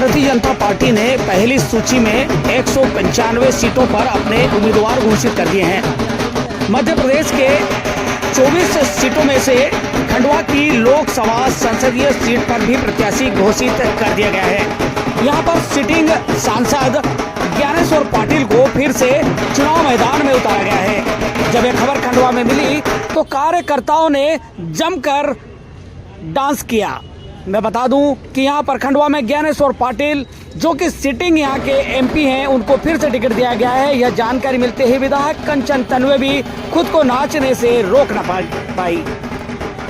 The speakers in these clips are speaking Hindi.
भारतीय जनता पार्टी ने पहली सूची में 195 सीटों पर अपने उम्मीदवार घोषित कर दिए हैं। मध्य प्रदेश के 24 सीटों में से खंडवा की लोकसभा संसदीय सीट पर भी प्रत्याशी घोषित कर दिया गया है। यहां पर सिटिंग सांसद ज्ञानेश्वर पाटिल को फिर से चुनाव मैदान में उतारा गया है। जब यह खबर खंडवा में मिली तो कार्यकर्ताओं ने जमकर डांस किया। मैं बता दूं कि यहां पर खंडवा में ज्ञानेश्वर पाटिल जो कि सिटिंग यहां के एमपी हैं, उनको फिर से टिकट दिया गया है। यह जानकारी मिलते ही विधायक कंचन तन्वे भी खुद को नाचने से रोक न पाई।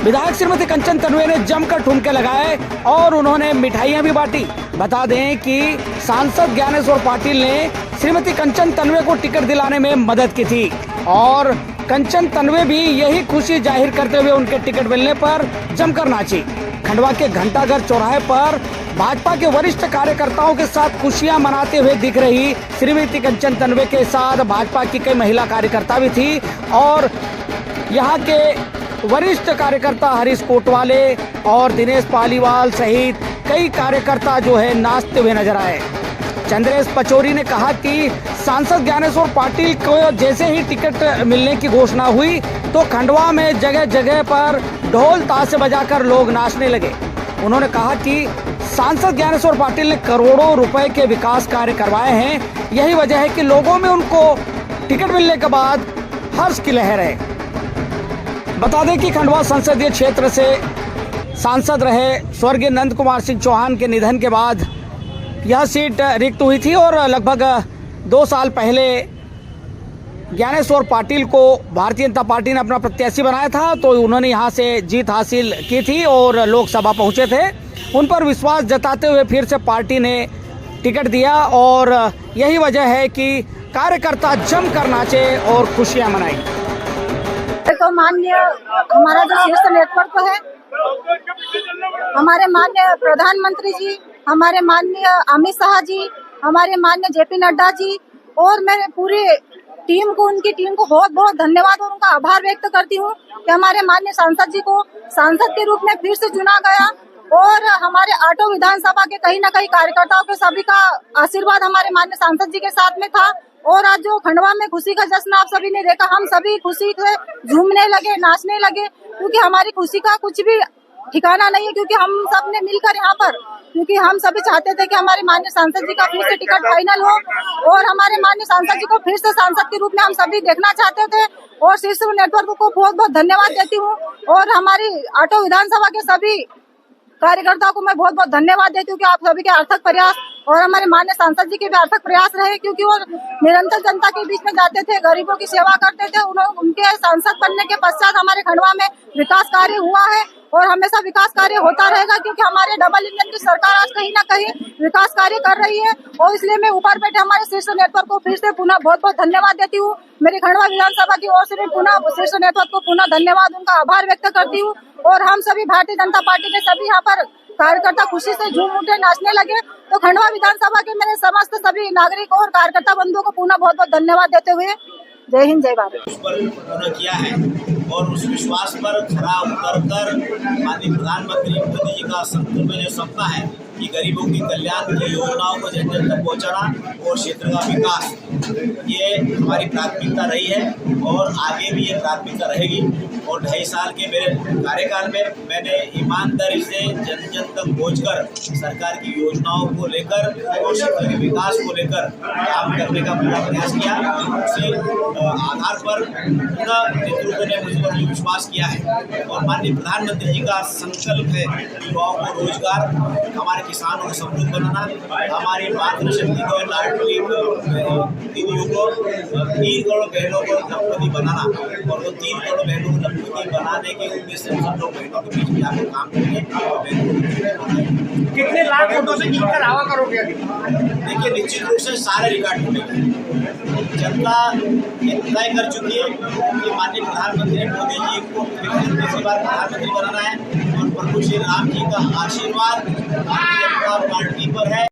विधायक श्रीमती कंचन तन्वे ने जमकर ठुमके लगाए और उन्होंने मिठाइयां भी बांटी। बता दें कि सांसद ज्ञानेश्वर पाटिल ने श्रीमती कंचन तन्वे को टिकट दिलाने में मदद की थी और कंचन तन्वे भी यही खुशी जाहिर करते हुए उनके टिकट मिलने पर जमकर नाची। खंडवा के घंटाघर चौराहे पर भाजपा के वरिष्ठ कार्यकर्ताओं के साथ खुशियां मनाते हुए दिख रही श्रीमती कंचन तन्वे के साथ भाजपा की कई महिला कार्यकर्ता भी थी और यहां के वरिष्ठ कार्यकर्ता हरीश कोटवाले और दिनेश पालीवाल सहित कई कार्यकर्ता जो है नाचते हुए नजर आए। चंद्रेश पचौरी ने कहा कि सांसद ज्ञानेश्वर पाटिल को जैसे ही टिकट मिलने की घोषणा हुई तो खंडवा में जगह जगह पर ढोल ताशे बजाकर लोग नाचने लगे। उन्होंने कहा कि सांसद ज्ञानेश्वर पाटिल ने करोड़ों रुपए के विकास कार्य करवाए हैं। यही वजह है कि लोगों में उनको टिकट मिलने के बाद हर्ष की लहर है। बता दें कि खंडवा संसदीय क्षेत्र से सांसद रहे स्वर्गीय नंद कुमार सिंह चौहान के निधन के बाद यह सीट रिक्त हुई थी और लगभग 2 साल पहले ज्ञानेश्वर पाटिल को भारतीय जनता पार्टी ने अपना प्रत्याशी बनाया था, तो उन्होंने यहां से जीत हासिल की थी और लोकसभा पहुंचे थे। उन पर विश्वास जताते हुए फिर से पार्टी ने टिकट दिया और यही वजह है कि कार्यकर्ता जमकर नाचे और खुशियां मनाई। तो माननीय हमारा जो शीर्ष नेतृत्व है, हमारे माननीय प्रधानमंत्री जी, हमारे माननीय अमित शाह जी, हमारे माननीय जेपी नड्डा जी और मेरे पूरे टीम को, उनकी टीम को बहुत बहुत धन्यवाद और उनका आभार व्यक्त करती हूँ कि हमारे माननीय सांसद जी को सांसद के रूप में फिर से चुना गया और हमारे आटो विधानसभा के कहीं न कहीं कार्यकर्ताओं के सभी का आशीर्वाद हमारे माननीय सांसद जी के साथ में था। और आज जो खंडवा में खुशी का जश्न आप सभी ने देखा, हम सभी खुशी से झूमने लगे, नाचने लगे, क्योंकि हमारी खुशी का कुछ भी ठिकाना नहीं है, क्योंकि हम सब ने मिलकर यहाँ पर, क्योंकि हम सभी चाहते थे कि हमारे माननीय सांसद जी का फिर से टिकट फाइनल हो और हमारे माननीय सांसद जी को फिर से सांसद के रूप में हम सभी देखना चाहते थे। और शीर्ष नेतृत्व को बहुत बहुत धन्यवाद देती हूँ और हमारी आटो विधानसभा के सभी कार्यकर्ताओं को मैं बहुत बहुत धन्यवाद देती हूँ कि आप सभी के अर्थक प्रयास और हमारे माननीय सांसद जी के भी अर्थक प्रयास रहे, क्योंकि वो निरंतर जनता के बीच में जाते थे, गरीबों की सेवा करते थे। उनके सांसद बनने के पश्चात हमारे खंडवा में विकास कार्य हुआ है और हमेशा विकास कार्य होता रहेगा, क्योंकि हमारे डबल इंजन की सरकार आज कहीं न कहीं विकास कार्य कर रही है और इसलिए मैं ऊपर बैठे हमारे शीर्ष नेतृत्व को फिर से पुनः बहुत बहुत धन्यवाद देती हूँ। मेरी खंडवा विधानसभा की ओर से भी पुनः शीर्ष नेतृत्व को पुनः धन्यवाद, उनका आभार व्यक्त करती हूँ। और हम सभी भारतीय जनता पार्टी के सभी यहाँ पर कार्यकर्ता खुशी से झूम उठे, नाचने लगे। तो खंडवा विधानसभा के मेरे समस्त सभी नागरिकों और कार्यकर्ता बंधुओं को पुनः बहुत बहुत धन्यवाद देते हुए जय हिंद, जय भारत। उस पर पूरा किया है और उस विश्वास पर खरा उतरकर माननीय प्रधानमंत्री मोदी जी का संकल्प में जो सपना है कि गरीबों की कल्याण की योजनाओं को जन जन तक पहुँचाना और क्षेत्र का विकास, ये हमारी प्राथमिकता रही है और आगे भी ये प्राथमिकता रहेगी। और 2.5 साल के मेरे कार्यकाल में मैंने ईमानदारी से जन जन तक पहुंचकर सरकार की योजनाओं को लेकर और क्षेत्र के विकास को लेकर काम करने का पूरा प्रयास किया। उसी आधार पर पूरा नेतृत्व ने मुझ पर विश्वास किया है और माननीय प्रधानमंत्री जी का संकल्प है युवाओं को रोजगार, हमारे किसानों को समृद्ध बनाना, हमारी मातृशक्ति को, लाडली दीदियों को, 3 करोड़ बहनों को लखपति बनाना और वो 3 करोड़ बहनों को लखपति बनाने के उद्देश्य से हम लोग बहनों के बीच में आकर काम करेंगे। कितने लाख वोटों से जीतकर दावा करोगे? देखिए, निश्चित रूप से सारे रिकॉर्ड टूटेंगे। जनता तय कर चुकी है कि माननीय प्रधानमंत्री मोदी जी को तीसरी बार प्रधानमंत्री बनाना है और प्रभु श्री राम जी का आशीर्वाद भारतीय जनता पार्टी पर है।